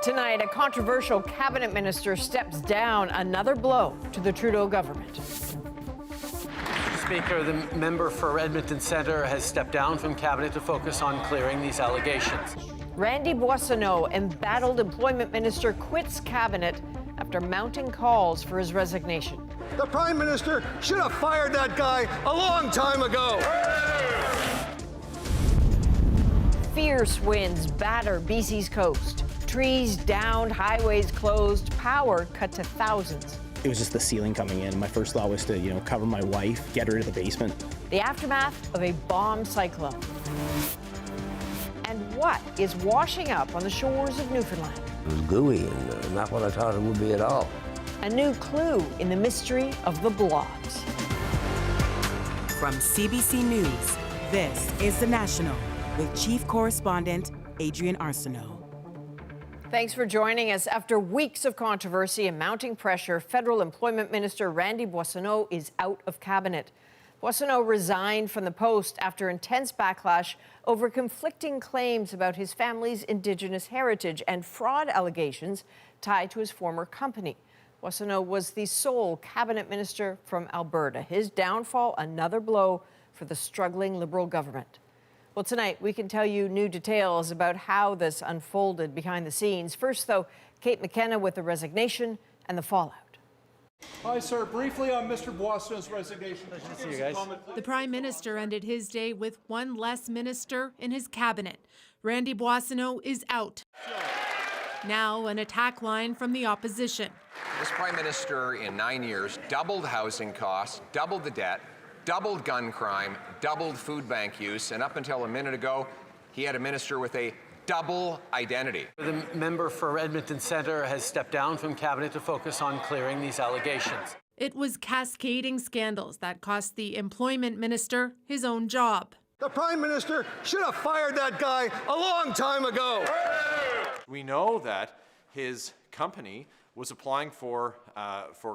Tonight, a controversial cabinet minister steps down, another blow to the Trudeau government. Speaker, the member for Edmonton Centre has stepped down from cabinet to focus on clearing these allegations. Randy Boissonnault, embattled employment minister, quits cabinet after mounting calls for his resignation. The Prime Minister should have fired that guy a long time ago. Fierce winds batter BC's coast. Trees downed, highways closed, power cut to thousands. It was just the ceiling coming in. My first thought was to, cover my wife, get her to the basement. The aftermath of a bomb cyclone. And what is washing up on the shores of Newfoundland? It was gooey and not what I thought it would be at all. A new clue in the mystery of the blobs. From CBC News, this is The National with Chief Correspondent Adrian Arsenault. Thanks for joining us. After weeks of controversy and mounting pressure, Federal Employment Minister Randy Boissonnault is out of cabinet. Boissonnault resigned from the post after intense backlash over conflicting claims about his family's Indigenous heritage and fraud allegations tied to his former company. Boissonnault was the sole cabinet minister from Alberta. His downfall, another blow for the struggling Liberal government. Well, tonight, we can tell you new details about how this unfolded behind the scenes. First, though, Kate McKenna with the resignation and the fallout. Hi, sir. Briefly on Mr. Boissonnault's resignation. Nice to see you guys. The Prime Minister ended his day with one less minister in his cabinet. Randy Boissonnault is out. Now an attack line from the opposition. This Prime Minister in 9 years doubled housing costs, doubled the debt, doubled gun crime, doubled food bank use, and up until a minute ago, he had a minister with a double identity. The member for Edmonton Centre has stepped down from cabinet to focus on clearing these allegations. It was cascading scandals that cost the employment minister his own job. The Prime Minister should have fired that guy a long time ago. We know that his company was applying for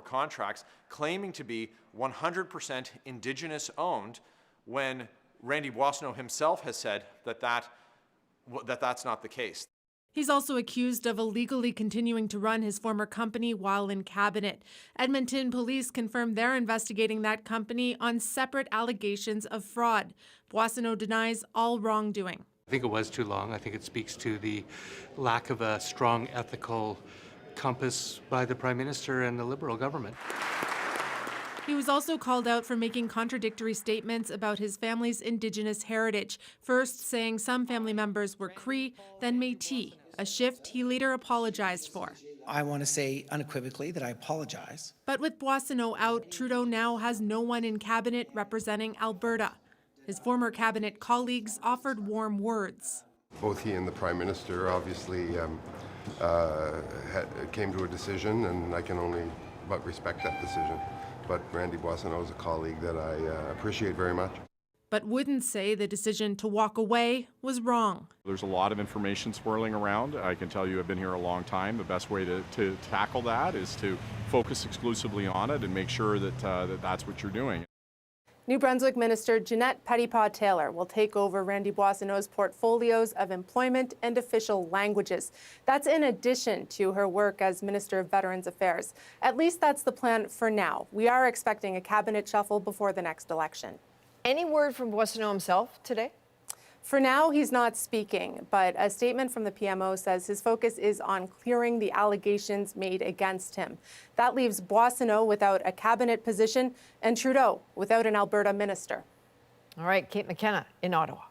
contracts claiming to be 100% Indigenous owned when Randy Boissonnault himself has said that's not the case. He's also accused of illegally continuing to run his former company while in cabinet. Edmonton police confirmed they're investigating that company on separate allegations of fraud. Boissonnault denies all wrongdoing. I think it was too long. I think it speaks to the lack of a strong ethical compass by the Prime Minister and the Liberal government. He was also called out for making contradictory statements about his family's Indigenous heritage, first saying some family members were Cree, then Métis, a shift he later apologized for. I want to say unequivocally that I apologize. But with Boissonnault out, Trudeau now has no one in cabinet representing Alberta. His former cabinet colleagues offered warm words. Both he and the Prime Minister obviously came to a decision, and I can only but respect that decision. But Randy Boissonnault is a colleague that I appreciate very much. But wouldn't say the decision to walk away was wrong. There's a lot of information swirling around. I can tell you I've been here a long time. The best way to tackle that is to focus exclusively on it and make sure that that's what you're doing. New Brunswick Minister Jeanette Petitpas-Taylor will take over Randy Boissonnault's portfolios of employment and official languages. That's in addition to her work as Minister of Veterans Affairs. At least that's the plan for now. We are expecting a cabinet shuffle before the next election. Any word from Boissonnault himself today? For now, he's not speaking, but a statement from the PMO says his focus is on clearing the allegations made against him. That leaves Boissonnault without a cabinet position and Trudeau without an Alberta minister. All right, Kate McKenna in Ottawa.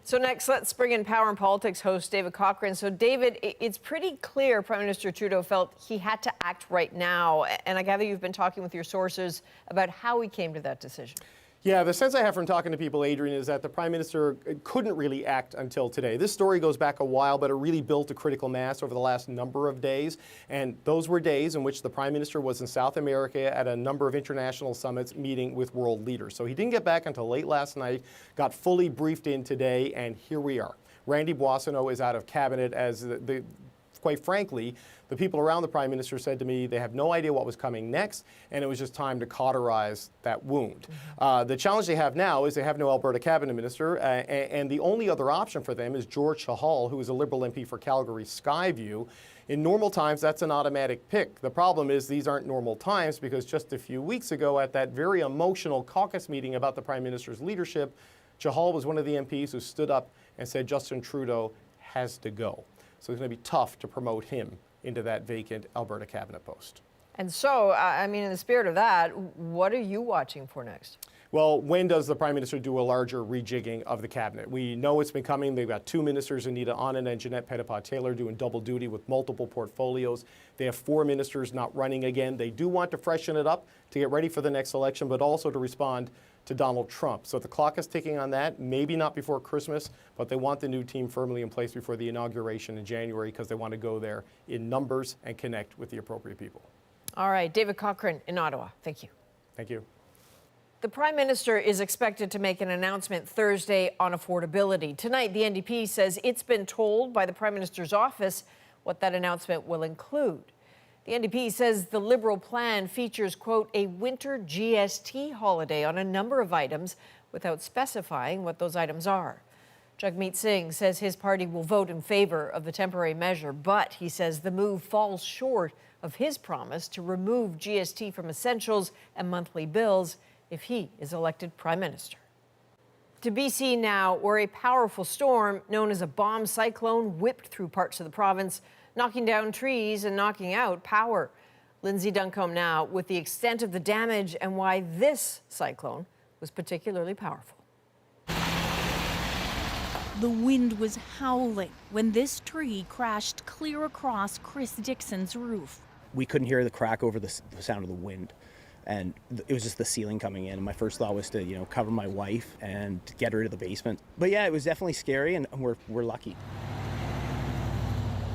So next, let's bring in Power and Politics host David Cochrane. So David, it's pretty clear Prime Minister Trudeau felt he had to act right now. And I gather you've been talking with your sources about how he came to that decision. Yeah, the sense I have from talking to people, Adrian, is that the Prime Minister couldn't really act until today. This story goes back a while, but it really built a critical mass over the last number of days. And those were days in which the Prime Minister was in South America at a number of international summits meeting with world leaders. So he didn't get back until late last night, got fully briefed in today, and here we are. Randy Boissonnault is out of cabinet as the quite frankly, the people around the Prime Minister said to me they have no idea what was coming next, and it was just time to cauterize that wound. The challenge they have now is they have no Alberta cabinet minister, and the only other option for them is George Chahal, who is a Liberal MP for Calgary Skyview. In normal times, that's an automatic pick. The problem is these aren't normal times because just a few weeks ago at that very emotional caucus meeting about the Prime Minister's leadership, Chahal was one of the MPs who stood up and said Justin Trudeau has to go. So it's going to be tough to promote him into that vacant Alberta cabinet post. And so, I mean, in the spirit of that, what are you watching for next? Well, when does the Prime Minister do a larger rejigging of the cabinet? We know it's been coming. They've got 2 ministers, Anita Anand and Jeanette Petitpas-Taylor, doing double duty with multiple portfolios. They have 4 ministers not running again. They do want to freshen it up to get ready for the next election, but also to respond to Donald Trump. So the clock is ticking on that, maybe not before Christmas, but they want the new team firmly in place before the inauguration in January because they want to go there in numbers and connect with the appropriate people. All right, David Cochrane in Ottawa. Thank you. Thank you. The Prime Minister is expected to make an announcement Thursday on affordability. Tonight, the NDP says it's been told by the Prime Minister's office what that announcement will include. The NDP says the Liberal plan features, quote, a winter GST holiday on a number of items without specifying what those items are. Jagmeet Singh says his party will vote in favor of the temporary measure, but he says the move falls short of his promise to remove GST from essentials and monthly bills if he is elected Prime Minister. To BC now, where a powerful storm known as a bomb cyclone whipped through parts of the province, knocking down trees and knocking out power. Lindsay Duncombe now with the extent of the damage and why this cyclone was particularly powerful. The wind was howling when this tree crashed clear across Chris Dixon's roof. We couldn't hear the crack over the sound of the wind. And it was just the ceiling coming in. And my first thought was to, cover my wife and get her to the basement. But yeah, it was definitely scary, and we're lucky.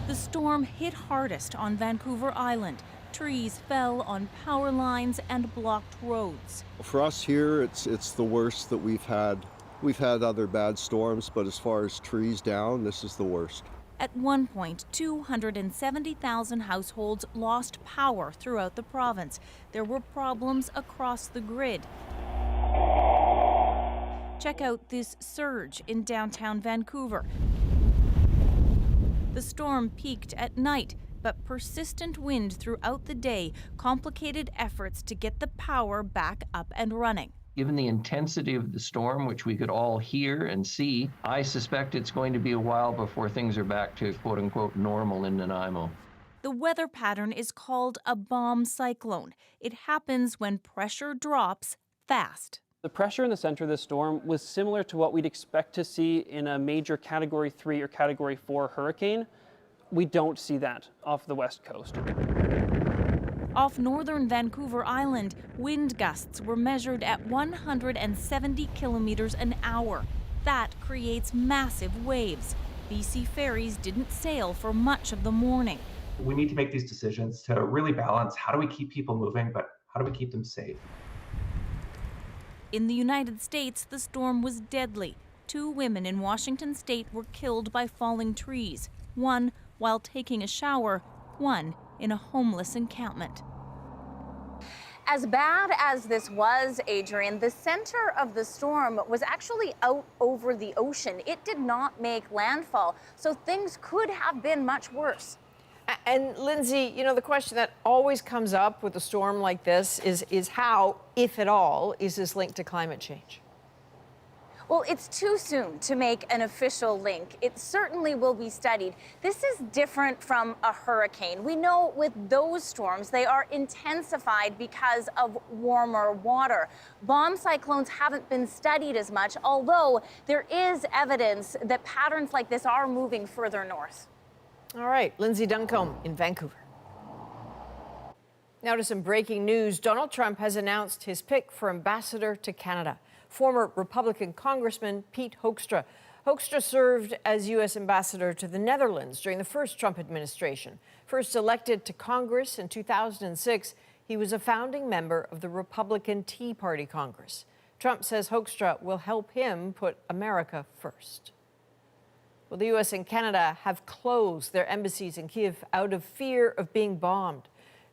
The storm hit hardest on Vancouver Island. Trees fell on power lines and blocked roads. For us here, it's the worst that we've had. We've had other bad storms, but as far as trees down, this is the worst. At one point, 270,000 households lost power throughout the province. There were problems across the grid. Check out this surge in downtown Vancouver. The storm peaked at night, but persistent wind throughout the day complicated efforts to get the power back up and running. Given the intensity of the storm, which we could all hear and see, I suspect it's going to be a while before things are back to quote-unquote normal in Nanaimo. The weather pattern is called a bomb cyclone. It happens when pressure drops fast. The pressure in the center of the storm was similar to what we'd expect to see in a major Category 3 or Category 4 hurricane. We don't see that off the west coast. Off northern Vancouver Island, wind gusts were measured at 170 kilometers an hour. That creates massive waves. BC ferries didn't sail for much of the morning. We need to make these decisions to really balance how do we keep people moving, but how do we keep them safe? In the United States, the storm was deadly. 2 women in Washington state were killed by falling trees. One while taking a shower, one in a homeless encampment. As bad as this was, Adrian, the center of the storm was actually out over the ocean. It did not make landfall, so things could have been much worse. And Lindsay, the question that always comes up with a storm like this is how, if at all, is this linked to climate change? Well, it's too soon to make an official link. It certainly will be studied. This is different from a hurricane. We know with those storms, they are intensified because of warmer water. Bomb cyclones haven't been studied as much, although there is evidence that patterns like this are moving further north. All right, Lindsay Duncombe in Vancouver. Now to some breaking news. Donald Trump has announced his pick for ambassador to Canada. Former Republican Congressman Pete Hoekstra. Hoekstra served as U.S. ambassador to the Netherlands during the first Trump administration. First elected to Congress in 2006, he was a founding member of the Republican Tea Party Congress. Trump says Hoekstra will help him put America first. Well, the U.S. and Canada have closed their embassies in Kyiv out of fear of being bombed.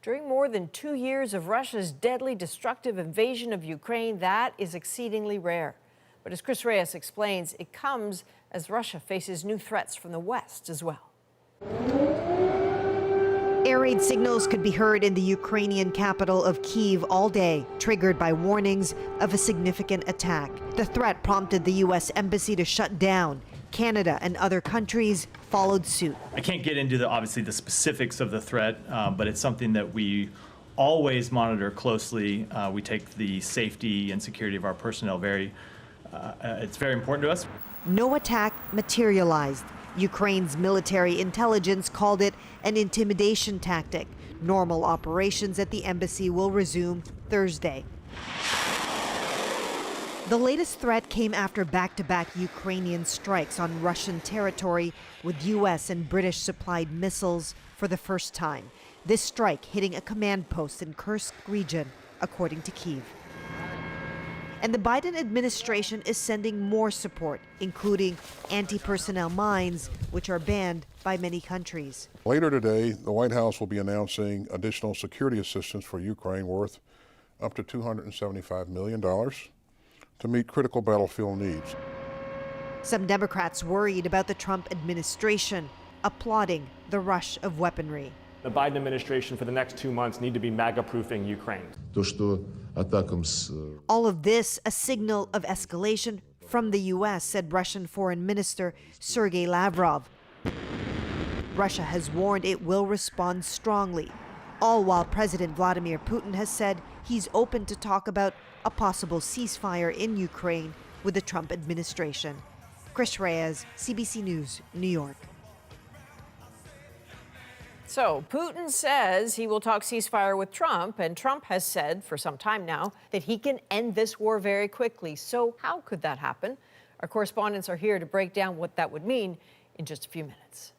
During more than 2 years of Russia's deadly, destructive invasion of Ukraine, that is exceedingly rare. But as Chris Reyes explains, it comes as Russia faces new threats from the West as well. Air raid signals could be heard in the Ukrainian capital of Kyiv all day, triggered by warnings of a significant attack. The threat prompted the U.S. Embassy to shut down. Canada and other countries followed suit. I can't get into obviously the specifics of the threat, but it's something that we always monitor closely. We take the safety and security of our personnel it's very important to us. No attack materialized. Ukraine's military intelligence called it an intimidation tactic. Normal operations at the embassy will resume Thursday. The latest threat came after back-to-back Ukrainian strikes on Russian territory with U.S. and British-supplied missiles for the first time. This strike hitting a command post in Kursk region, according to Kyiv. And the Biden administration is sending more support, including anti-personnel mines, which are banned by many countries. Later today, the White House will be announcing additional security assistance for Ukraine worth up to $275 million to meet critical battlefield needs. Some Democrats worried about the Trump administration, applauding the rush of weaponry. The Biden administration for the next 2 months need to be MAGA-proofing Ukraine. All of this a signal of escalation from the U.S., said Russian Foreign Minister Sergei Lavrov. Russia has warned it will respond strongly, all while President Vladimir Putin has said he's open to talk about a possible ceasefire in Ukraine with the Trump administration. Chris Reyes, CBC News, New York. So Putin says he will talk ceasefire with Trump, and Trump has said for some time now that he can end this war very quickly. So how could that happen? Our correspondents are here to break down what that would mean in just a few minutes.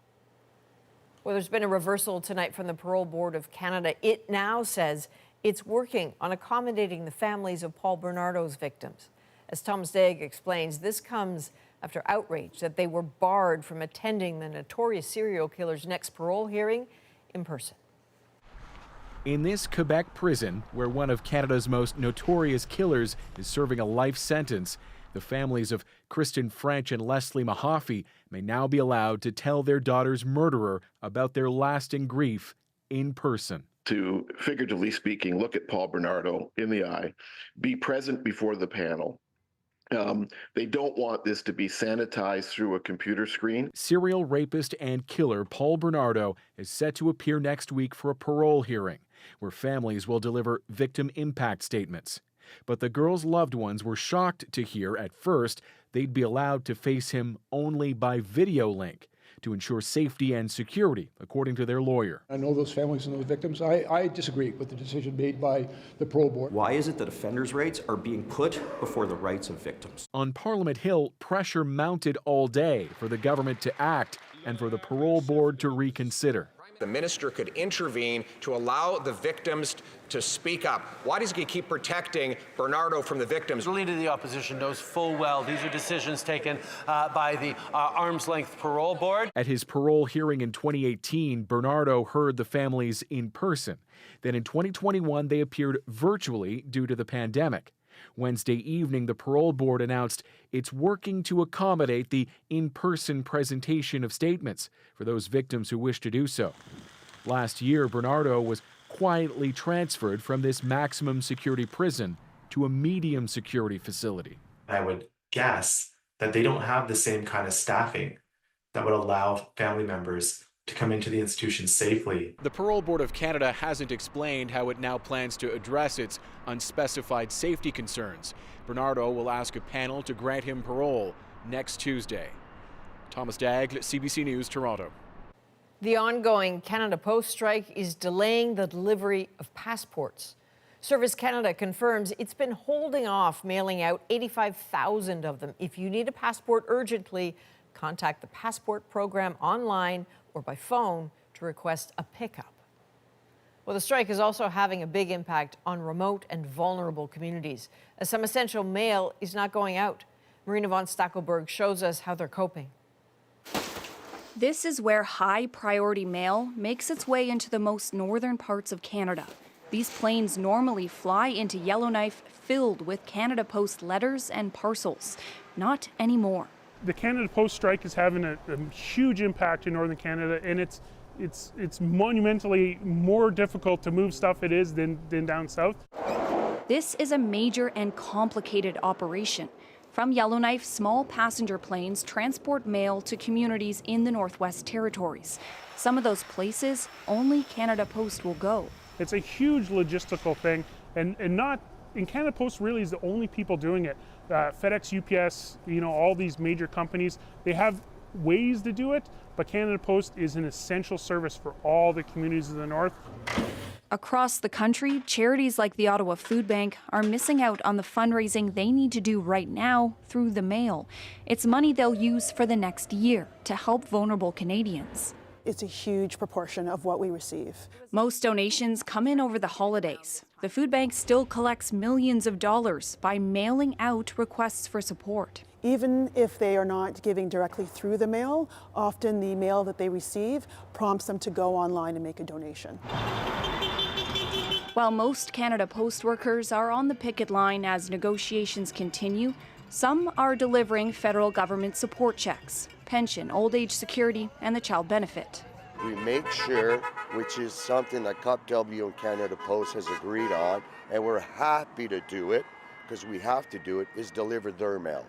Well, there's been a reversal tonight from the Parole Board of Canada. It now says it's working on accommodating the families of Paul Bernardo's victims. As Thomas Daig explains, this comes after outrage that they were barred from attending the notorious serial killer's next parole hearing in person. In this Quebec prison, where one of Canada's most notorious killers is serving a life sentence, the families of Kristen French and Leslie Mahaffey may now be allowed to tell their daughter's murderer about their lasting grief in person. To, figuratively speaking, look at Paul Bernardo in the eye, be present before the panel. They don't want this to be sanitized through a computer screen. Serial rapist and killer Paul Bernardo is set to appear next week for a parole hearing, where families will deliver victim impact statements. But the girls' loved ones were shocked to hear at first they'd be allowed to face him only by video link to ensure safety and security, according to their lawyer. I know those families and those victims. I disagree with the decision made by the Parole Board. Why is it that offenders' rights are being put before the rights of victims? On Parliament Hill, pressure mounted all day for the government to act and for the Parole Board to reconsider. The minister could intervene to allow the victims to speak up. Why does he keep protecting Bernardo from the victims? The leader of the opposition knows full well these are decisions taken by the Arm's Length Parole Board. At his parole hearing in 2018, Bernardo heard the families in person. Then in 2021, they appeared virtually due to the pandemic. Wednesday evening, the Parole Board announced it's working to accommodate the in-person presentation of statements for those victims who wish to do so. Last year, Bernardo was quietly transferred from this maximum security prison to a medium security facility. I would guess that they don't have the same kind of staffing that would allow family members to come into the institution safely. The Parole Board of Canada hasn't explained how it now plans to address its unspecified safety concerns. Bernardo will ask a panel to grant him parole next Tuesday. Thomas Daig, CBC News, Toronto. The ongoing Canada Post strike is delaying the delivery of passports. Service Canada confirms it's been holding off mailing out 85,000 of them. If you need a passport urgently, contact the Passport Program online or by phone to request a pickup. Well, the strike is also having a big impact on remote and vulnerable communities, as some essential mail is not going out. Marina von Stackelberg shows us how they're coping. This is where high-priority mail makes its way into the most northern parts of Canada. These planes normally fly into Yellowknife filled with Canada Post letters and parcels. Not anymore. The Canada Post strike is having a huge impact in northern Canada, and it's monumentally more difficult to move stuff it is than down south. This is a major and complicated operation. From Yellowknife, small passenger planes transport mail to communities in the Northwest Territories. Some of those places, only Canada Post will go. It's a huge logistical thing, and Canada Post really is the only people doing it. FedEx, UPS, all these major companies, they have ways to do it, but Canada Post is an essential service for all the communities of the North. Across the country, charities like the Ottawa Food Bank are missing out on the fundraising they need to do right now through the mail. It's money they'll use for the next year to help vulnerable Canadians. It's a huge proportion of what we receive. Most donations come in over the holidays. The food bank still collects millions of dollars by mailing out requests for support. Even if they are not giving directly through the mail, often the mail that they receive prompts them to go online and make a donation. While most Canada Post workers are on the picket line as negotiations continue, some are delivering federal government support checks, pension, old age security, and the child benefit. We make sure, which is something that CUPW and Canada Post has agreed on, and we're happy to do it, because we have to do it, is deliver their mail.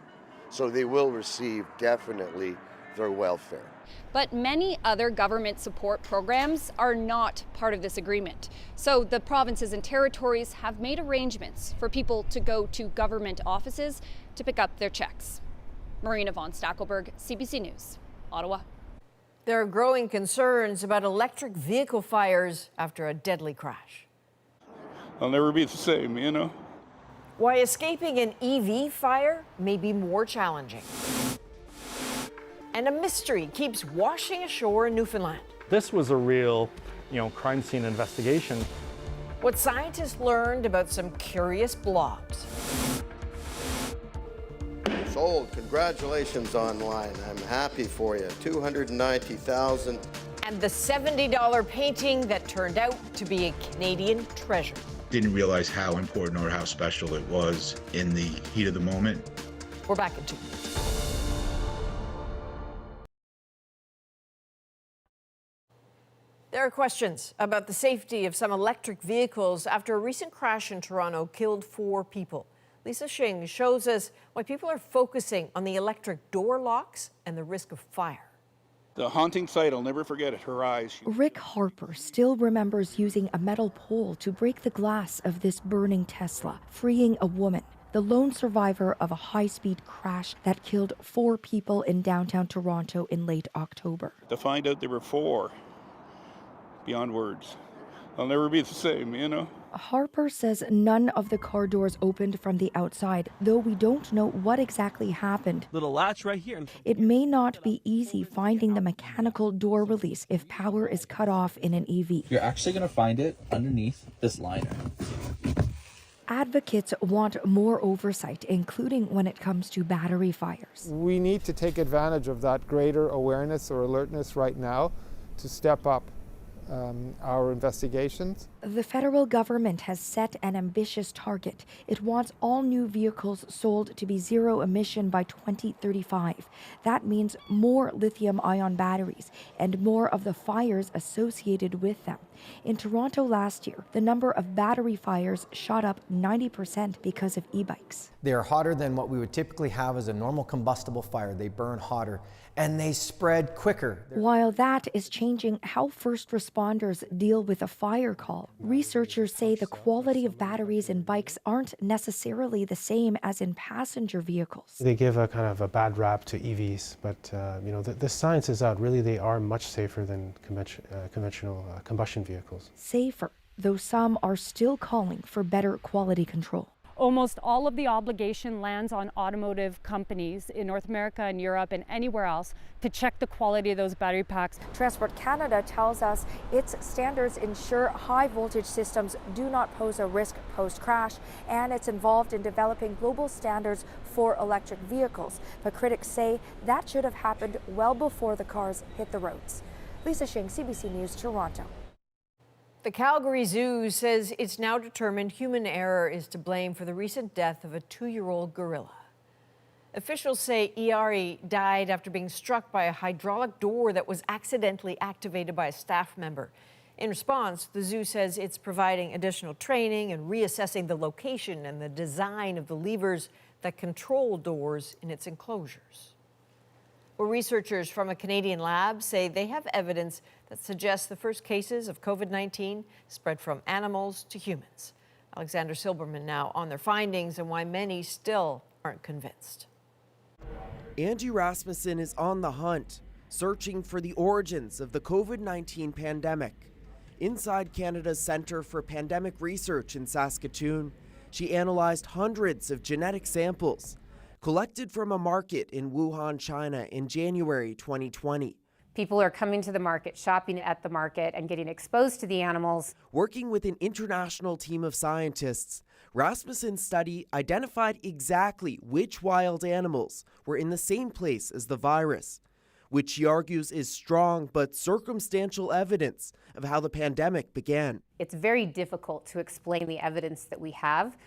So they will receive definitely their welfare. But many other government support programs are not part of this agreement. So the provinces and territories have made arrangements for people to go to government offices to pick up their checks. Marina von Stackelberg, CBC News, Ottawa. There are growing concerns about electric vehicle fires after a deadly crash. I'll never be the same, Why escaping an EV fire may be more challenging. And a mystery keeps washing ashore in Newfoundland. This was a real, crime scene investigation. What scientists learned about some curious blobs. Sold. Congratulations online. I'm happy for you. $290,000. And the $70 painting that turned out to be a Canadian treasure. Didn't realize how important or how special it was in the heat of the moment. We're back in 2 minutes. There are questions about the safety of some electric vehicles after a recent crash in Toronto killed 4 people. Lisa Shing shows us why people are focusing on the electric door locks and the risk of fire. The haunting sight, I'll never forget it, her eyes. Rick Harper still remembers using a metal pole to break the glass of this burning Tesla, freeing a woman, the lone survivor of a high-speed crash that killed 4 people in downtown Toronto in late October. To find out there were 4, beyond words. I'll never be the same, Harper says none of the car doors opened from the outside, though we don't know what exactly happened. Little latch right here. It may not be easy finding the mechanical door release if power is cut off in an EV. You're actually going to find it underneath this liner. Advocates want more oversight, including when it comes to battery fires. We need to take advantage of that greater awareness or alertness right now to step up our investigations. The federal government has set an ambitious target. It wants all new vehicles sold to be zero emission by 2035. That means more lithium-ion batteries and more of the fires associated with them. In Toronto last year, the number of battery fires shot up 90% because of e-bikes. They are hotter than what we would typically have as a normal combustible fire. They burn hotter and they spread quicker. While that is changing how first responders deal with a fire call, researchers say the quality of batteries in bikes aren't necessarily the same as in passenger vehicles. They give a kind of a bad rap to EVs, but the science is out. Really, they are much safer than conventional combustion vehicles. Safer, though some are still calling for better quality control. Almost all of the obligation lands on automotive companies in North America and Europe and anywhere else to check the quality of those battery packs. Transport Canada tells us its standards ensure high voltage systems do not pose a risk post-crash, and it's involved in developing global standards for electric vehicles. But critics say that should have happened well before the cars hit the roads. Lisa Shing, CBC News, Toronto. The Calgary Zoo says it's now determined human error is to blame for the recent death of a 2-year-old gorilla. Officials say Iari died after being struck by a hydraulic door that was accidentally activated by a staff member. In response, the zoo says it's providing additional training and reassessing the location and the design of the levers that control doors in its enclosures. Well, researchers from a Canadian lab say they have evidence that suggests the first cases of COVID-19 spread from animals to humans. Alexander Silberman now on their findings and why many still aren't convinced. Angie Rasmussen is on the hunt, searching for the origins of the COVID-19 pandemic. Inside Canada's Centre for Pandemic Research in Saskatoon, she analyzed hundreds of genetic samples collected from a market in Wuhan, China in January 2020. People are coming to the market, shopping at the market, and getting exposed to the animals. Working with an international team of scientists, Rasmussen's study identified exactly which wild animals were in the same place as the virus, which she argues is strong but circumstantial evidence of how the pandemic began. It's very difficult to explain the evidence that we have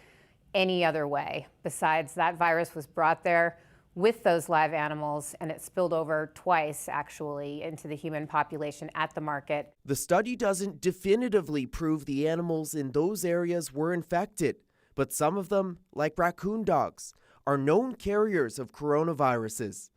any other way besides that virus was brought there with those live animals, and it spilled over twice, actually, into the human population at the market. The study doesn't definitively prove the animals in those areas were infected, but some of them, like raccoon dogs, are known carriers of coronaviruses.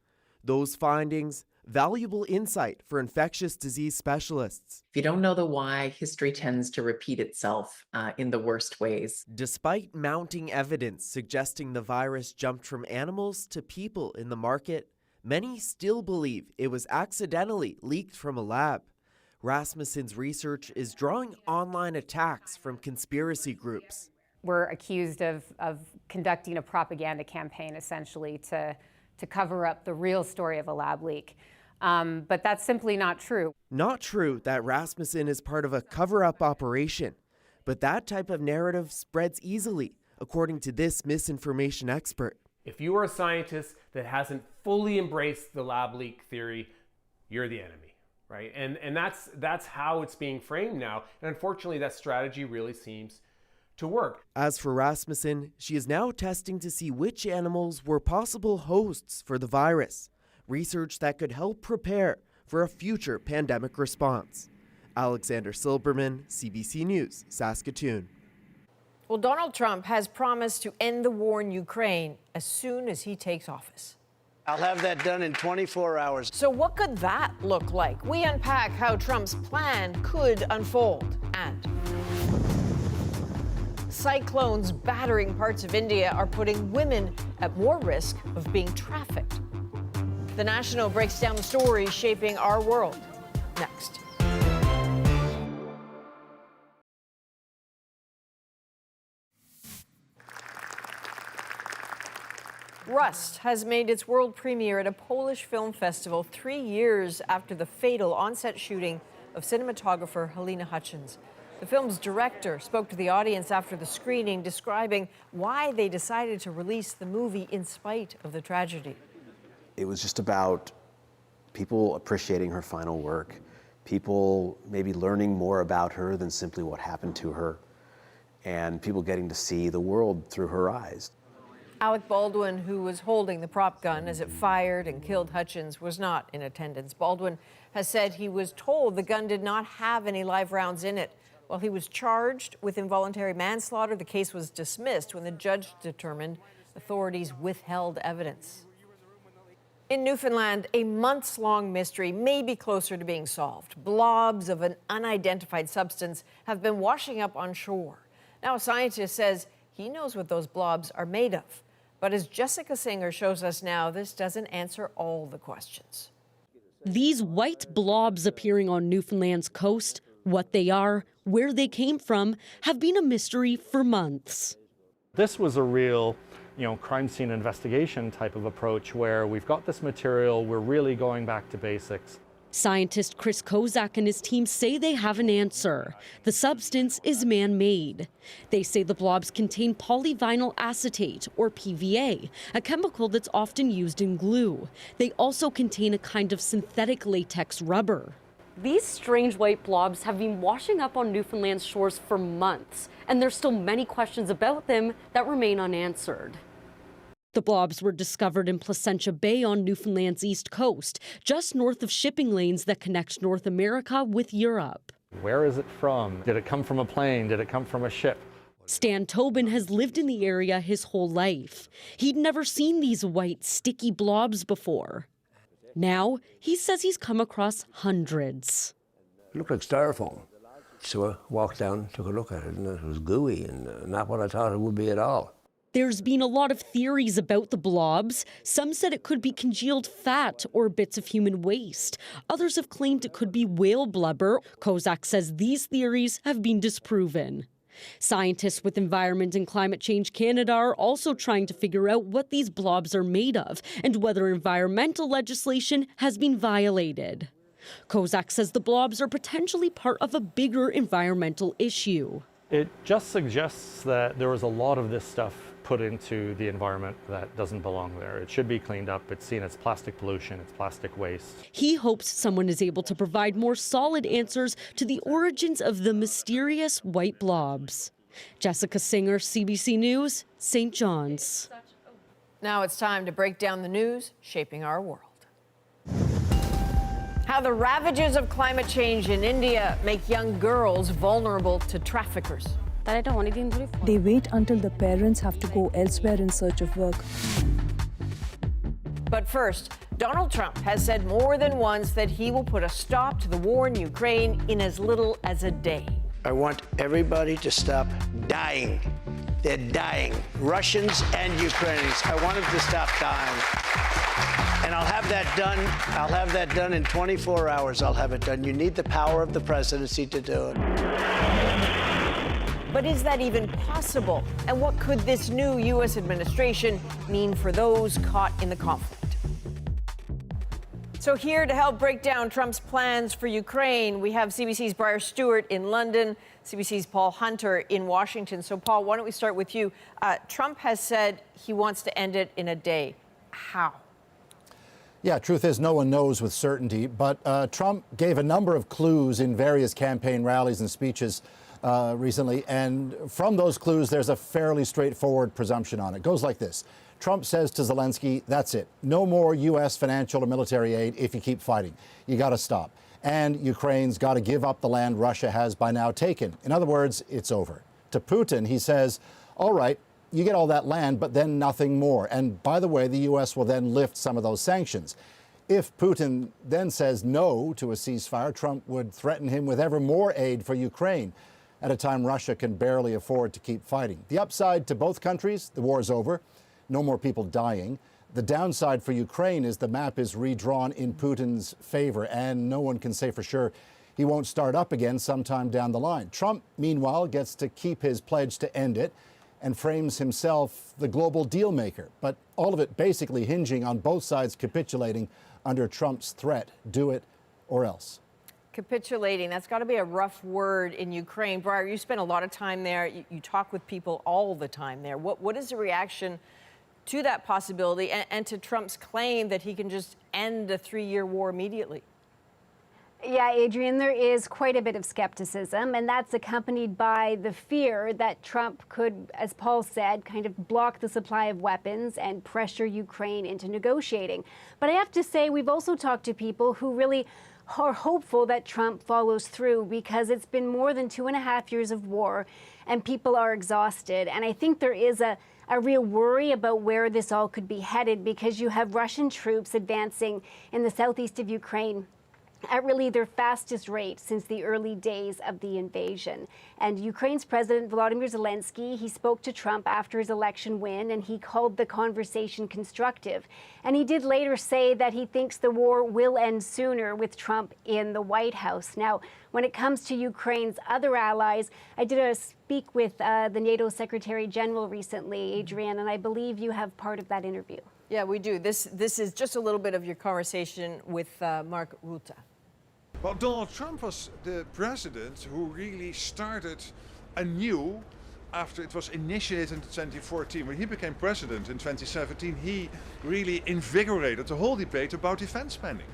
Those findings, valuable insight for infectious disease specialists. If you don't know the why, history tends to repeat itself in the worst ways. Despite mounting evidence suggesting the virus jumped from animals to people in the market, many still believe it was accidentally leaked from a lab. Rasmussen's research is drawing online attacks from conspiracy groups. We're accused of conducting a propaganda campaign, essentially, to cover up the real story of a lab leak. But that's simply not true. Not true that Rasmussen is part of a cover-up operation, but that type of narrative spreads easily, according to this misinformation expert. If you are a scientist that hasn't fully embraced the lab leak theory, you're the enemy, right? And that's how it's being framed now. And unfortunately, that strategy really seems to work. As for Rasmussen, she is now testing to see which animals were possible hosts for the virus, research that could help prepare for a future pandemic response. Alexander Silberman, CBC News, Saskatoon. Well, Donald Trump has promised to end the war in Ukraine as soon as he takes office. I'll have that done in 24 hours. So what could that look like? We unpack how Trump's plan could unfold. And cyclones battering parts of India are putting women at more risk of being trafficked. The National breaks down the stories shaping our world. Next. Rust has made its world premiere at a Polish film festival 3 years after the fatal on-set shooting of cinematographer Helena Hutchins. The film's director spoke to the audience after the screening, describing why they decided to release the movie in spite of the tragedy. It was just about people appreciating her final work, people maybe learning more about her than simply what happened to her, and people getting to see the world through her eyes. Alec Baldwin, who was holding the prop gun as it fired and killed Hutchins, was not in attendance. Baldwin has said he was told the gun did not have any live rounds in it. While he was charged with involuntary manslaughter, the case was dismissed when the judge determined authorities withheld evidence. In Newfoundland, a months-long mystery may be closer to being solved. Blobs of an unidentified substance have been washing up on shore. Now, a scientist says he knows what those blobs are made of. But as Jessica Singer shows us now, this doesn't answer all the questions. These white blobs appearing on Newfoundland's coast, what they are, where they came from, have been a mystery for months. This was a real, crime scene investigation type of approach where we've got this material, we're really going back to basics. Scientist Chris Kozak and his team say they have an answer. The substance is man-made. They say the blobs contain polyvinyl acetate, or PVA, a chemical that's often used in glue. They also contain a kind of synthetic latex rubber. These strange white blobs have been washing up on Newfoundland's shores for months, and there's still many questions about them that remain unanswered. The blobs were discovered in Placentia Bay on Newfoundland's east coast, just north of shipping lanes that connect North America with Europe. Where is it from? Did it come from a plane? Did it come from a ship? Stan Tobin has lived in the area his whole life. He'd never seen these white, sticky blobs before. Now, he says he's come across hundreds. It looked like styrofoam. So I walked down, took a look at it, and it was gooey and not what I thought it would be at all. There's been a lot of theories about the blobs. Some said it could be congealed fat or bits of human waste. Others have claimed it could be whale blubber. Kozak says these theories have been disproven. Scientists with Environment and Climate Change Canada are also trying to figure out what these blobs are made of and whether environmental legislation has been violated. Kozak says the blobs are potentially part of a bigger environmental issue. It just suggests that there was a lot of this stuff put into the environment that doesn't belong there. It should be cleaned up. It's seen as plastic pollution, it's plastic waste. He hopes someone is able to provide more solid answers to the origins of the mysterious white blobs. Jessica Singer, CBC News, St. John's. Now it's time to break down the news shaping our world. How the ravages of climate change in India make young girls vulnerable to traffickers. They wait until the parents have to go elsewhere in search of work. But first, Donald Trump has said more than once that he will put a stop to the war in Ukraine in as little as a day. I want everybody to stop dying. They're dying. Russians and Ukrainians. I want them to stop dying. And I'll have that done. I'll have that done in 24 hours. I'll have it done. You need the power of the presidency to do it. But is that even possible? And what could this new U.S. administration mean for those caught in the conflict? So here to help break down Trump's plans for Ukraine, we have CBC's Briar Stewart in London, CBC's Paul Hunter in Washington. So Paul, why don't we start with you? Trump has said he wants to end it in a day. How? Yeah, truth is no one knows with certainty, but Trump gave a number of clues in various campaign rallies and speeches recently, and from those clues, there's a fairly straightforward presumption on it. It goes like this. Trump says to Zelensky, that's it. No more U.S. financial or military aid if you keep fighting. You got to stop. And Ukraine's got to give up the land Russia has by now taken. In other words, it's over. To Putin, he says, all right, you get all that land, but then nothing more. And by the way, the U.S. will then lift some of those sanctions. If Putin then says no to a ceasefire, Trump would threaten him with ever more aid for Ukraine at a time Russia can barely afford to keep fighting. The upside to both countries, the war is over, no more people dying. The downside for Ukraine is the map is redrawn in Putin's favor, and no one can say for sure he won't start up again sometime down the line. Trump, meanwhile, gets to keep his pledge to end it and frames himself the global deal maker, but all of it basically hinging on both sides capitulating under Trump's threat, do it or else. Capitulating, that's got to be a rough word in Ukraine. Briar, you spend a lot of time there. You talk with people all the time there. What is the reaction to that possibility and to Trump's claim that he can just end a 3-year war immediately? Yeah, Adrienne, there is quite a bit of skepticism, and that's accompanied by the fear that Trump could, as Paul said, kind of block the supply of weapons and pressure Ukraine into negotiating. But I have to say, we've also talked to people who really are hopeful that Trump follows through, because it's been more than 2.5 years of war and people are exhausted. And I think there is a real worry about where this all could be headed, because you have Russian troops advancing in the southeast of Ukraine at really their fastest rate since the early days of the invasion. And Ukraine's President Volodymyr Zelensky, he spoke to Trump after his election win, and he called the conversation constructive. And he did later say that he thinks the war will end sooner with Trump in the White House. Now, when it comes to Ukraine's other allies, I did speak with the NATO Secretary General recently, Adrienne, and I believe you have part of that interview. Yeah, we do. This is just a little bit of your conversation with Mark Rutte. Well, Donald Trump was the president who really started anew after it was initiated in 2014. When he became president in 2017, he really invigorated the whole debate about defense spending.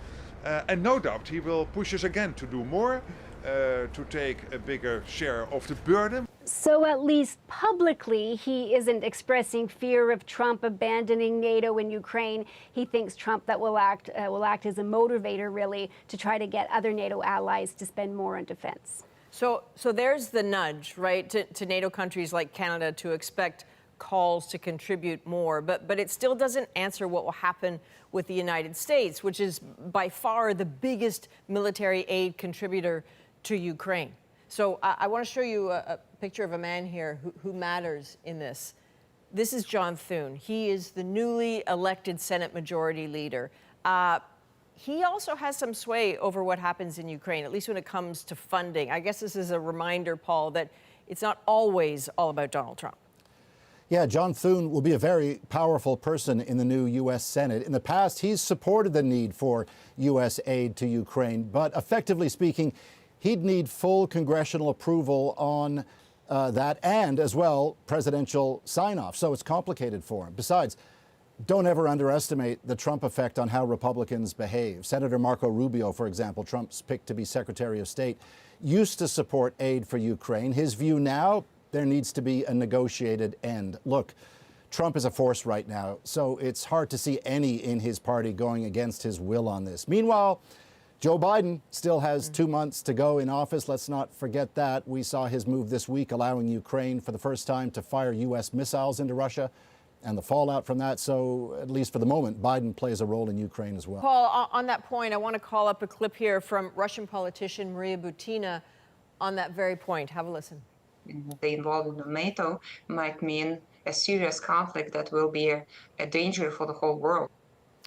And no doubt he will push us again to do more, to take a bigger share of the burden. So at least publicly, he isn't expressing fear of Trump abandoning NATO in Ukraine. He thinks Trump that will act as a motivator, really, to try to get other NATO allies to spend more on defense. So there's the nudge, right, to NATO countries like Canada to expect calls to contribute more, but it still doesn't answer what will happen with the United States, which is by far the biggest military aid contributor to Ukraine. So I want to show you a picture of a man here who matters in this. This is John Thune. He is the newly elected Senate Majority Leader. He also has some sway over what happens in Ukraine, at least when it comes to funding. I guess this is a reminder, Paul, that it's not always all about Donald Trump. Yeah, John Thune will be a very powerful person in the new U.S. Senate. In the past, he's supported the need for U.S. aid to Ukraine, but effectively speaking, he'd need full congressional approval on that and, as well, presidential sign-off. So it's complicated for him. Besides, don't ever underestimate the Trump effect on how Republicans behave. Senator Marco Rubio, for example, Trump's picked to be Secretary of State, used to support aid for Ukraine. His view now, there needs to be a negotiated end. Look, Trump is a force right now, so it's hard to see any in his party going against his will on this. Meanwhile, Joe Biden still has 2 months to go in office. Let's not forget that. We saw his move this week allowing Ukraine for the first time to fire U.S. missiles into Russia and the fallout from that. So at least for the moment, Biden plays a role in Ukraine as well. Paul, on that point, I want to call up a clip here from Russian politician Maria Butina on that very point. Have a listen. The involvement of NATO might mean a serious conflict that will be a danger for the whole world.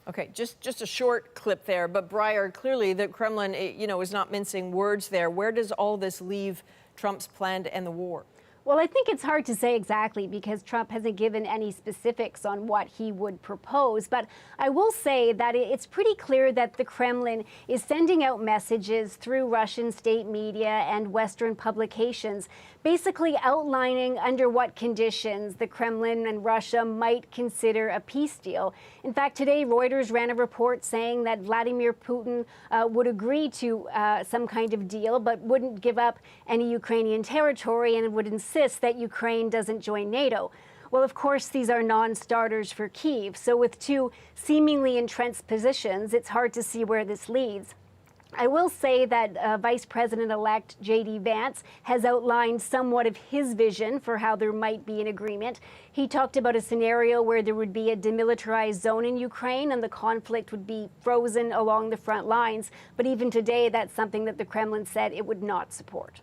Okay, just a short clip there, but Breyer, clearly the Kremlin, is not mincing words there. Where does all this leave Trump's plan to end the war? Well, I think it's hard to say exactly because Trump hasn't given any specifics on what he would propose. But I will say that it's pretty clear that the Kremlin is sending out messages through Russian state media and Western publications, basically outlining under what conditions the Kremlin and Russia might consider a peace deal. In fact, today Reuters ran a report saying that Vladimir Putin would agree to some kind of deal, but wouldn't give up any Ukrainian territory and would insist that Ukraine doesn't join NATO. Well, of course, these are non-starters for Kyiv. So with two seemingly entrenched positions, it's hard to see where this leads. I will say that Vice President-elect J.D. Vance has outlined somewhat of his vision for how there might be an agreement. He talked about a scenario where there would be a demilitarized zone in Ukraine and the conflict would be frozen along the front lines. But even today, that's something that the Kremlin said it would not support.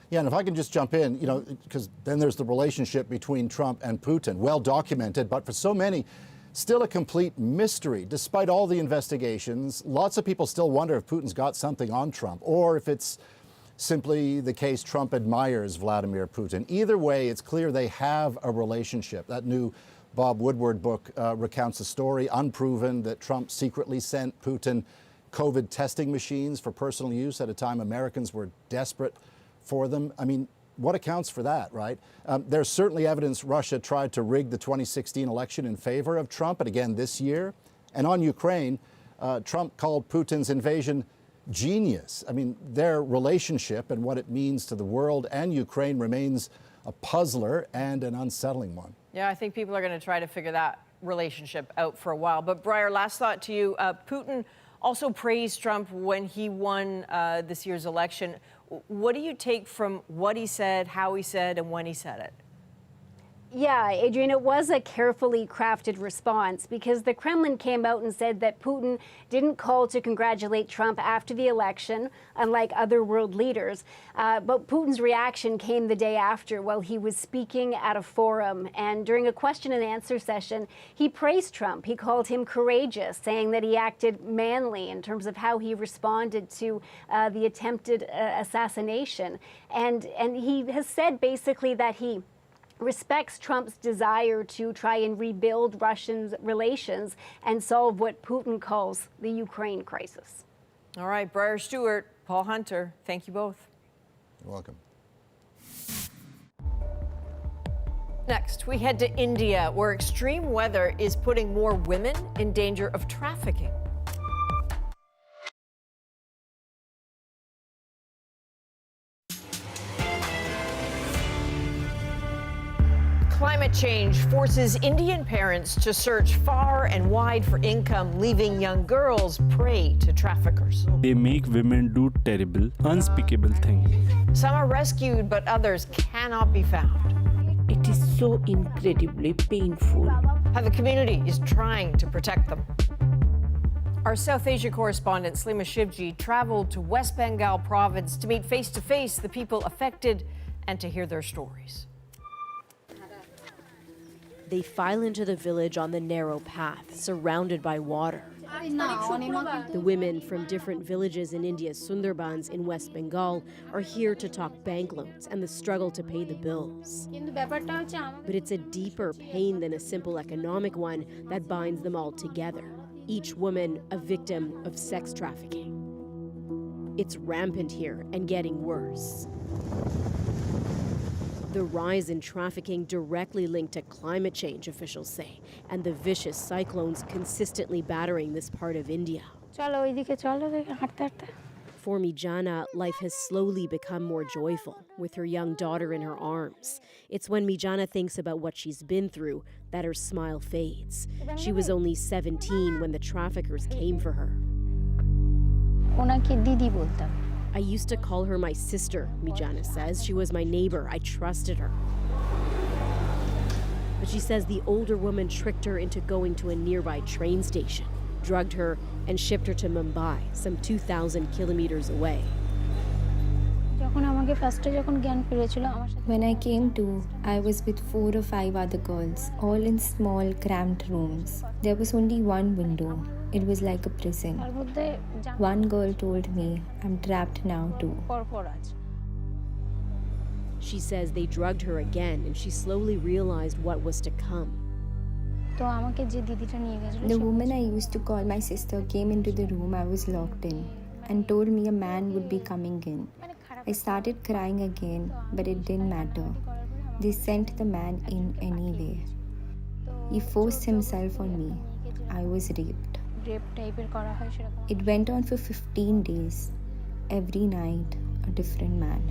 Yeah, and if I can just jump in, because then there's the relationship between Trump and Putin, well documented, but for so many, still a complete mystery. Despite all the investigations, lots of people still wonder if Putin's got something on Trump or if it's simply the case Trump admires Vladimir Putin. Either way, it's clear they have a relationship. That new Bob Woodward book recounts a story, unproven, that Trump secretly sent Putin COVID testing machines for personal use at a time Americans were desperate for them. I mean, what accounts for that, right? There's certainly evidence Russia tried to rig the 2016 election in favor of Trump, and again this year. And on Ukraine, Trump called Putin's invasion genius. I mean, their relationship and what it means to the world and Ukraine remains a puzzler and an unsettling one. Yeah, I think people are going to try to figure that relationship out for a while. But Breyer, last thought to you. Putin also praised Trump when he won this year's election. What do you take from what he said, how he said, and when he said it? Yeah, Adrian, it was a carefully crafted response because the Kremlin came out and said that Putin didn't call to congratulate Trump after the election, unlike other world leaders. But Putin's reaction came the day after while he was speaking at a forum. And during a question and answer session, he praised Trump. He called him courageous, saying that he acted manly in terms of how he responded to the attempted assassination. And he has said basically that he respects Trump's desire to try and rebuild Russian relations and solve what Putin calls the Ukraine crisis. All right, Briar Stewart, Paul Hunter, thank you both. You're welcome. Next, we head to India, where extreme weather is putting more women in danger of trafficking. Climate change forces Indian parents to search far and wide for income, leaving young girls prey to traffickers. They make women do terrible, unspeakable things. Some are rescued, but others cannot be found. It is so incredibly painful. How the community is trying to protect them. Our South Asia correspondent Slima Shivji traveled to West Bengal province to meet face-to-face the people affected and to hear their stories. They file into the village on the narrow path, surrounded by water. The women from different villages in India's Sundarbans in West Bengal are here to talk bank loans and the struggle to pay the bills. But it's a deeper pain than a simple economic one that binds them all together. Each woman a victim of sex trafficking. It's rampant here and getting worse. The rise in trafficking directly linked to climate change, officials say, and the vicious cyclones consistently battering this part of India. For Mijana, life has slowly become more joyful, with her young daughter in her arms. It's when Mijana thinks about what she's been through that her smile fades. She was only 17 when the traffickers came for her. I used to call her my sister, Mijana says. She was my neighbor. I trusted her. But she says the older woman tricked her into going to a nearby train station, drugged her, and shipped her to Mumbai, some 2,000 kilometers away. When I came to, I was with 4 or 5 other girls, all in small, cramped rooms. There was only one window. It was like a prison. One girl told me, I'm trapped now too. She says they drugged her again, and she slowly realized what was to come. The woman I used to call my sister came into the room I was locked in and told me a man would be coming in. I started crying again, but it didn't matter. They sent the man in anyway. He forced himself on me. I was raped. It went on for 15 days. Every night, a different man.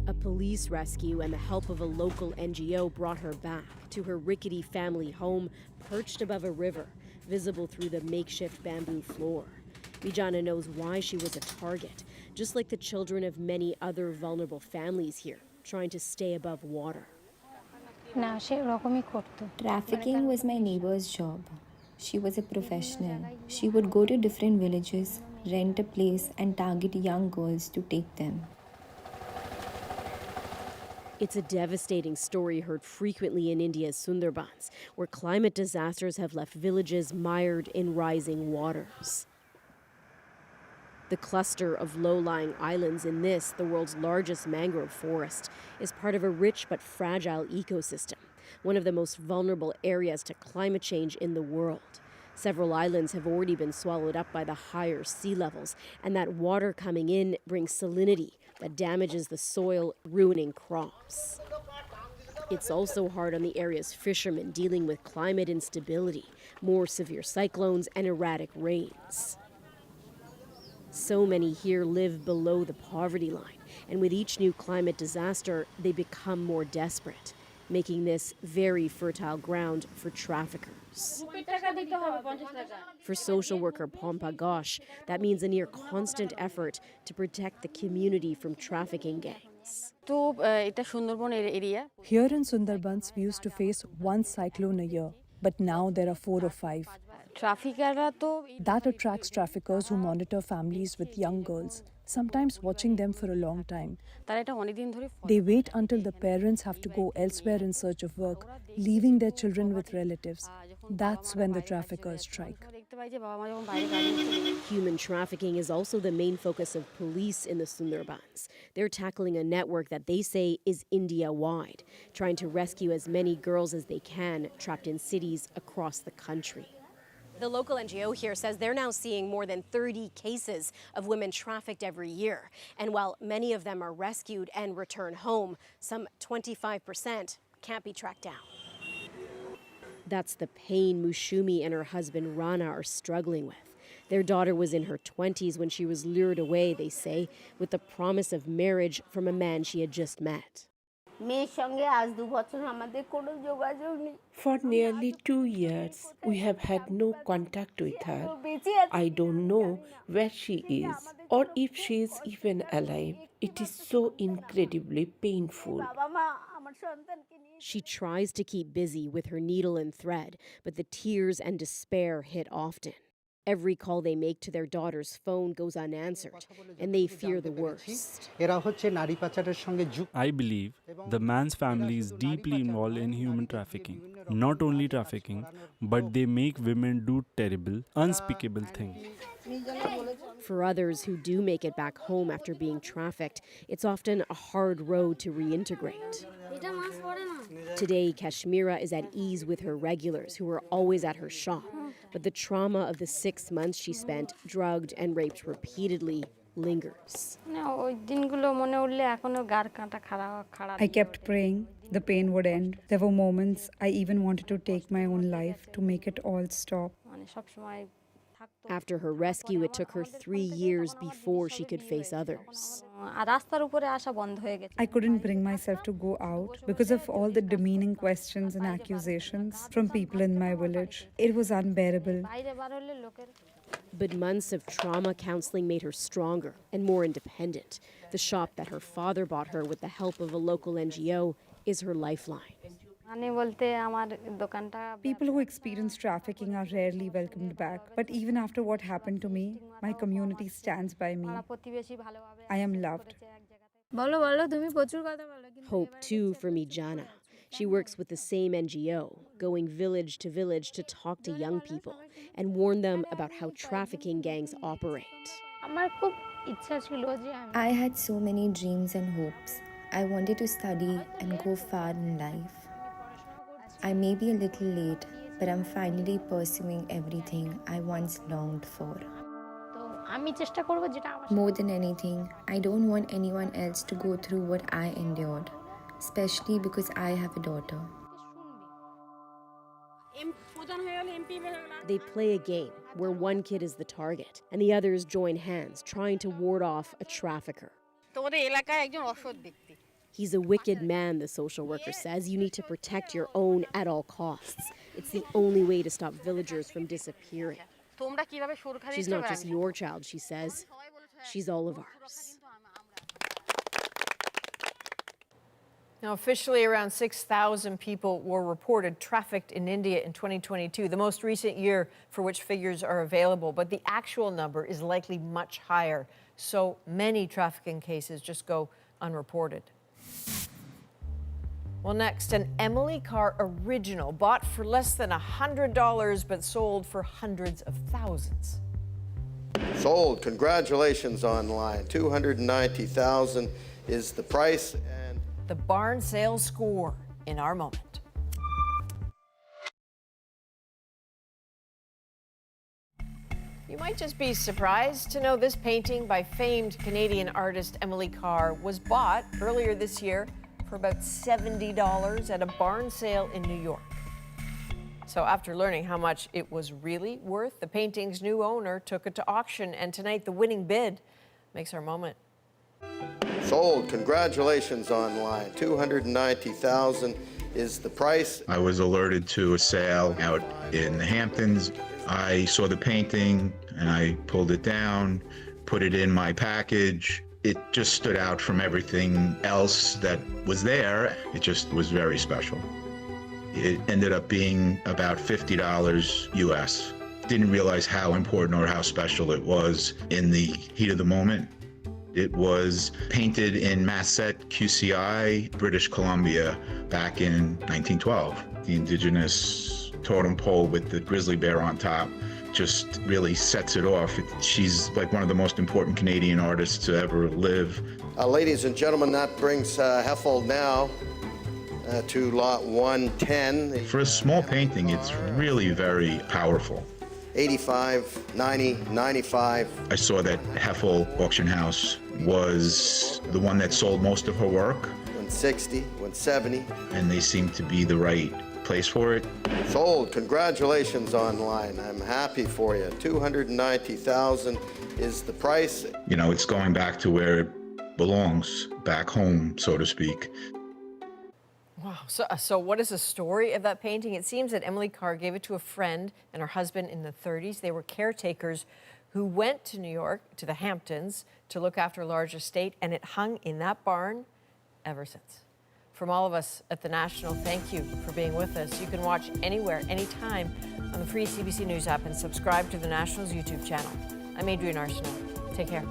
A police rescue and the help of a local NGO brought her back to her rickety family home perched above a river, visible through the makeshift bamboo floor. Mijana knows why she was a target, just like the children of many other vulnerable families here, trying to stay above water. Trafficking was my neighbor's job. She was a professional. She would go to different villages, rent a place, and target young girls to take them. It's a devastating story heard frequently in India's Sundarbans, where climate disasters have left villages mired in rising waters. The cluster of low-lying islands in this, the world's largest mangrove forest, is part of a rich but fragile ecosystem, one of the most vulnerable areas to climate change in the world. Several islands have already been swallowed up by the higher sea levels, and that water coming in brings salinity that damages the soil, ruining crops. It's also hard on the area's fishermen dealing with climate instability, more severe cyclones, and erratic rains. So many here live below the poverty line, and with each new climate disaster, they become more desperate, making this very fertile ground for traffickers. For social worker Pompa Ghosh, that means a near constant effort to protect the community from trafficking gangs. Sundarbans. Here in Sundarbans, we used to face one cyclone a year, but now there are 4 or 5. That attracts traffickers who monitor families with young girls, sometimes watching them for a long time. They wait until the parents have to go elsewhere in search of work, leaving their children with relatives. That's when the traffickers strike. Human trafficking is also the main focus of police in the Sundarbans. They're tackling a network that they say is India-wide, trying to rescue as many girls as they can trapped in cities across the country. The local NGO here says they're now seeing more than 30 cases of women trafficked every year. And while many of them are rescued and return home, some 25% can't be tracked down. That's the pain Mushumi and her husband Rana are struggling with. Their daughter was in her 20s when she was lured away, they say, with the promise of marriage from a man she had just met. For nearly 2 years, we have had no contact with her. I don't know where she is or if she is even alive. It is so incredibly painful. She tries to keep busy with her needle and thread, but the tears and despair hit often. Every call they make to their daughter's phone goes unanswered, and they fear the worst. I believe the man's family is deeply involved in human trafficking. Not only trafficking, but they make women do terrible, unspeakable things. For others who do make it back home after being trafficked, it's often a hard road to reintegrate. Today, Kashmira is at ease with her regulars who are always at her shop. But the trauma of the 6 months she spent drugged and raped repeatedly lingers. I kept praying the pain would end. There were moments I even wanted to take my own life to make it all stop. After her rescue, it took her 3 years before she could face others. I couldn't bring myself to go out because of all the demeaning questions and accusations from people in my village. It was unbearable. But months of trauma counseling made her stronger and more independent. The shop that her father bought her with the help of a local NGO is her lifeline. People who experience trafficking are rarely welcomed back. But even after what happened to me, my community stands by me. I am loved. Hope too for Mijana. She works with the same NGO, going village to talk to young people and warn them about how trafficking gangs operate. I had so many dreams and hopes. I wanted to study and go far in life. I may be a little late, but I'm finally pursuing everything I once longed for. More than anything, I don't want anyone else to go through what I endured, especially because I have a daughter. They play a game where one kid is the target and the others join hands trying to ward off a trafficker. He's a wicked man, the social worker says. You need to protect your own at all costs. It's the only way to stop villagers from disappearing. She's not just your child, she says. She's all of ours. Now, officially, around 6,000 people were reported trafficked in India in 2022, the most recent year for which figures are available. But the actual number is likely much higher. So many trafficking cases just go unreported. Well, next, an Emily Carr original bought for less than $100 but sold for hundreds of thousands. Sold. Congratulations online. $290,000 is the price. And the barn sale score in our moment. You might just be surprised to know this painting by famed Canadian artist Emily Carr was bought earlier this year for about $70 at a barn sale in New York. So after learning how much it was really worth, the painting's new owner took it to auction, and tonight the winning bid makes our moment. Sold. Congratulations online. $290,000 is the price. I was alerted to a sale out in the Hamptons. I saw the painting and I pulled it down, put it in my package, It just stood out from everything else that was there. It just was very special. It ended up being about $50 US. Didn't realize how important or how special it was in the heat of the moment. It was painted in Masset, QCI, British Columbia, back in 1912. The indigenous totem pole with the grizzly bear on top just really sets it off. She's like one of the most important Canadian artists to ever live. Ladies and gentlemen, that brings Heffold now to lot 110. For a small painting, it's really very powerful. 85, 90, 95. I saw that Heffel auction house was the one that sold most of her work. 160, 170. And they seemed to be the right place for it. Sold. Congratulations online. I'm happy for you. $290,000 is the price. You know, it's going back to where it belongs, back home, so to speak. Wow. So what is the story of that painting? It seems that Emily Carr gave it to a friend and her husband in the 30s. They were caretakers who went to New York, to the Hamptons, to look after a large estate, and it hung in that barn ever since. From all of us at The National, thank you for being with us. You can watch anywhere, anytime on the free CBC News app and subscribe to The National's YouTube channel. I'm Adrienne Arsenault. Take care.